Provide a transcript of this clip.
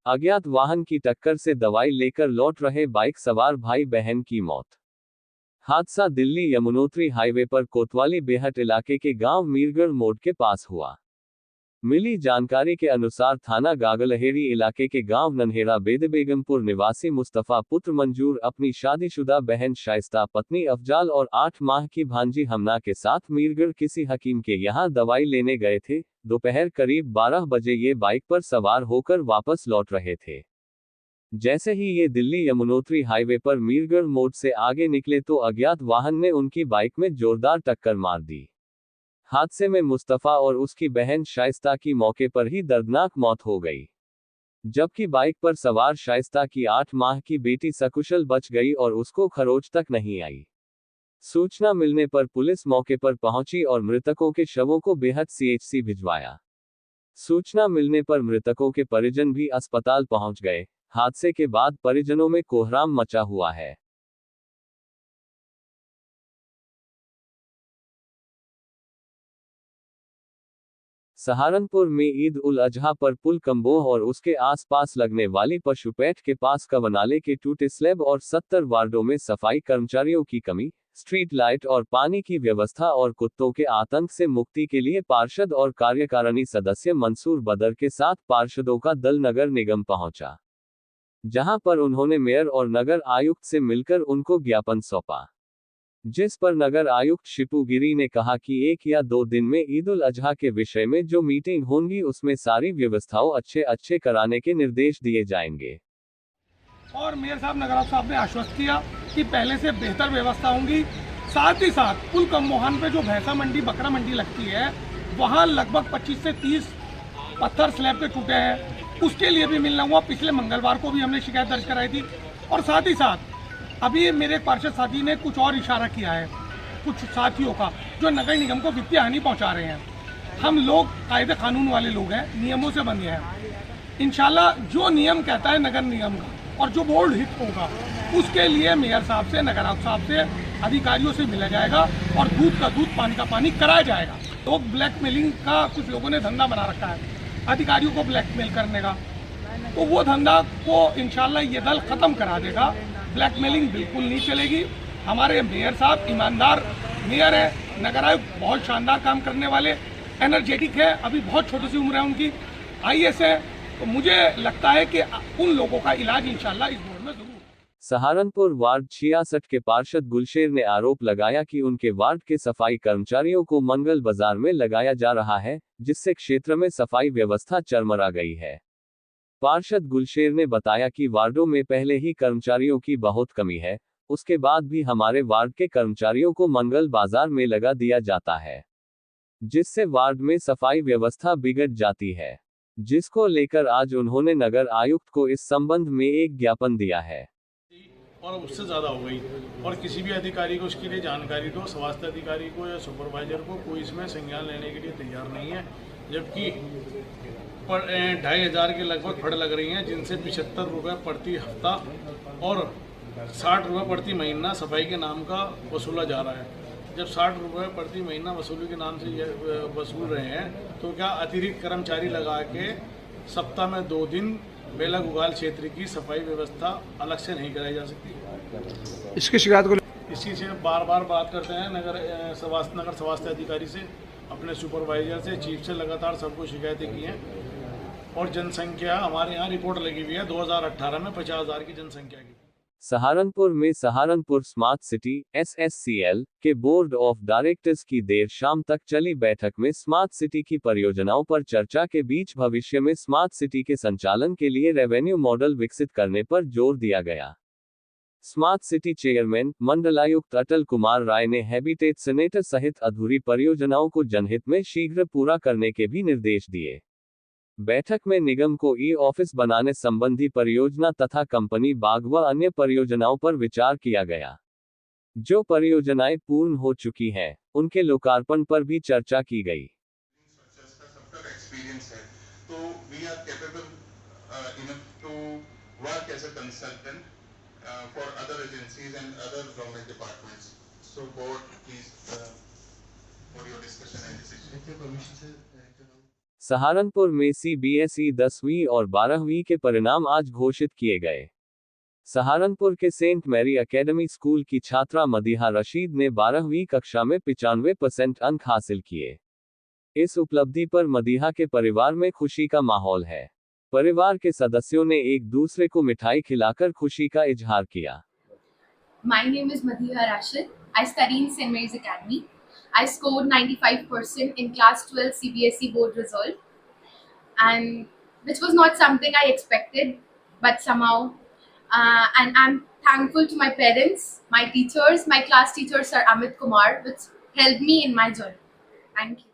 अज्ञात वाहन की टक्कर से दवाई लेकर लौट रहे बाइक सवार भाई बहन की मौत। हादसा दिल्ली यमुनोत्री हाईवे पर कोतवाली बेहट इलाके के गांव मीरगढ़ मोड़ के पास हुआ। मिली जानकारी के अनुसार थाना गागलहेरी इलाके के गांव नन्हेड़ा बेगमपुर निवासी मुस्तफा पुत्र मंजूर अपनी शादीशुदा बहन शाइस्ता, पत्नी अफजाल और 8 माह की भांजी हमना के साथ मीरगढ़ किसी हकीम के यहां दवाई लेने गए थे। दोपहर करीब 12 बजे ये बाइक पर सवार होकर वापस लौट रहे थे। जैसे ही ये दिल्ली यमुनोत्री हाईवे पर मीरगढ़ मोड़ से आगे निकले तो अज्ञात वाहन ने उनकी बाइक में जोरदार टक्कर मार दी। हादसे में मुस्तफा और उसकी बहन शाइस्ता की मौके पर ही दर्दनाक मौत हो गई, जबकि बाइक पर सवार शाइस्ता की 8 माह की बेटी सकुशल बच गई और उसको खरोच तक नहीं आई। सूचना मिलने पर पुलिस मौके पर पहुंची और मृतकों के शवों को बेहट सीएचसी भिजवाया। सूचना मिलने पर मृतकों के परिजन भी अस्पताल पहुंच गए। हादसे के बाद परिजनों में कोहराम मचा हुआ है। सहारनपुर में ईद उल अजहा पर पुल कम्बोह और उसके आसपास लगने वाली पशुपेठ के पास कवनाले के टूटे स्लैब और 70 वार्डों में सफाई कर्मचारियों की कमी, स्ट्रीट लाइट और पानी की व्यवस्था और कुत्तों के आतंक से मुक्ति के लिए पार्षद और कार्यकारिणी सदस्य मंसूर बदर के साथ पार्षदों का दल नगर निगम पहुंचा, जहां पर उन्होंने मेयर और नगर आयुक्त से मिलकर उनको ज्ञापन सौंपा, जिस पर नगर आयुक्त शिपू गिरी ने कहा कि 1 या 2 दिन में ईद उल अजहा के विषय में जो मीटिंग होंगी उसमें सारी व्यवस्थाओं अच्छे कराने के निर्देश दिए जाएंगे। और मेयर साहब, नगर साहब ने आश्वस्त किया कि पहले से बेहतर व्यवस्था होंगी। साथ ही साथ पुल कम्बोहान पे जो भैंसा मंडी बकरा मंडी लगती है, वहाँ लगभग 25 से 30 पत्थर स्लैब के टूटे हैं, उसके लिए भी मिलना हुआ। पिछले मंगलवार को भी हमने शिकायत दर्ज कराई थी। और साथ ही साथ अभी मेरे एक पार्षद साथी ने कुछ और इशारा किया है, कुछ साथियों का जो नगर निगम को वित्तीय हानि पहुंचा रहे हैं। हम लोग कायदे कानून वाले लोग हैं, नियमों से बंधे हैं। इंशाल्लाह जो नियम कहता है नगर निगम का और जो बोर्ड हिट होगा उसके लिए मेयर साहब से, नगर आयुक्त साहब से, अधिकारियों से मिला जाएगा और दूध का दूध पानी का पानी कराया जाएगा। लोग ब्लैकमेलिंग का कुछ लोगों ने धंधा बना रखा है, अधिकारियों को ब्लैकमेल करने का, तो वो धंधा को इंशाल्लाह ये दल खत्म करा देगा। ब्लैकमेलिंग बिल्कुल नहीं चलेगी। हमारे मेयर साहब ईमानदार मेयर है, नगर आयुक्त बहुत शानदार काम करने वाले, एनर्जेटिक है, अभी बहुत छोटी सी उम्र है उनकी, आईएएस है। तो मुझे लगता है कि उन लोगों का इलाज इंशाल्लाह इस बोर्ड में जरूर। सहारनपुर वार्ड 66 के पार्षद गुलशेर ने आरोप लगाया कि उनके वार्ड के सफाई कर्मचारियों को मंगल बाजार में लगाया जा रहा है, जिससे क्षेत्र में सफाई व्यवस्था चरमरा गई है। पार्षद गुलशेर ने बताया कि वार्डों में पहले ही कर्मचारियों की बहुत कमी है, उसके बाद भी हमारे वार्ड के कर्मचारियों को मंगल बाजार में लगा दिया जाता है, जिससे वार्ड में सफाई व्यवस्था बिगड़ जाती है, जिसको लेकर आज उन्होंने नगर आयुक्त को इस संबंध में एक ज्ञापन दिया है। और उससे ज़्यादा हो गई और किसी भी अधिकारी को उसके लिए जानकारी दो, स्वास्थ्य अधिकारी को या सुपरवाइजर को, कोई इसमें संज्ञान लेने के लिए तैयार नहीं है। जबकि 2,500 के लगभग फड़ लग रही हैं, जिनसे 75 रुपये प्रति हफ्ता और 60 रुपये प्रति महीना सफाई के नाम का वसूला जा रहा है। जब 60 रुपये प्रति महीना वसूली के नाम से वसूल रहे हैं, तो क्या अतिरिक्त कर्मचारी लगा के सप्ताह में 2 दिन बेला गुगाल क्षेत्र की सफाई व्यवस्था अलग से नहीं कराई जा सकती? इसकी शिकायत को इसी से बार बार बात करते हैं नगर स्वास्थ्य अधिकारी से, अपने सुपरवाइजर से, चीफ से, लगातार सबको शिकायतें की हैं। और जनसंख्या हमारे यहाँ रिपोर्ट लगी हुई है 2018 में 50,000 की जनसंख्या की। सहारनपुर में सहारनपुर स्मार्ट सिटी (SSCL) के बोर्ड ऑफ डायरेक्टर्स की देर शाम तक चली बैठक में स्मार्ट सिटी की परियोजनाओं पर चर्चा के बीच भविष्य में स्मार्ट सिटी के संचालन के लिए रेवेन्यू मॉडल विकसित करने पर जोर दिया गया। स्मार्ट सिटी चेयरमैन मंडलायुक्त अटल कुमार राय ने हैबिटेट सेनेटर सहित अधूरी परियोजनाओं को जनहित में शीघ्र पूरा करने के भी निर्देश दिए। बैठक में निगम को ई-ऑफिस बनाने संबंधी परियोजना तथा कंपनी बाग व अन्य परियोजनाओं पर विचार किया गया। जो परियोजनाएं पूर्ण हो चुकी हैं, उनके लोकार्पण पर भी चर्चा की गई। For other agencies and other government departments. So board, please, for your discussion and decision. Saharanpur में CBSE 10वीं और 12वीं के परिणाम आज घोषित किए गए। सहारनपुर के सेंट मैरी एकेडमी स्कूल की छात्रा मदीहा रशीद ने 12वीं कक्षा में 95% अंक हासिल किए। इस उपलब्धि पर मदीहा के परिवार में खुशी का माहौल है। परिवार के सदस्यों ने एक दूसरे को मिठाई खिलाकर खुशी का इजहार किया। My name is Madiha Rashid. I study in St. Mary's Academy. I scored 95% in class 12 CBSE board result, and which was not something I expected, but somehow, and I'm thankful to my parents, my teachers, my class teacher Sir Amit Kumar, which helped me in my journey. Thank you.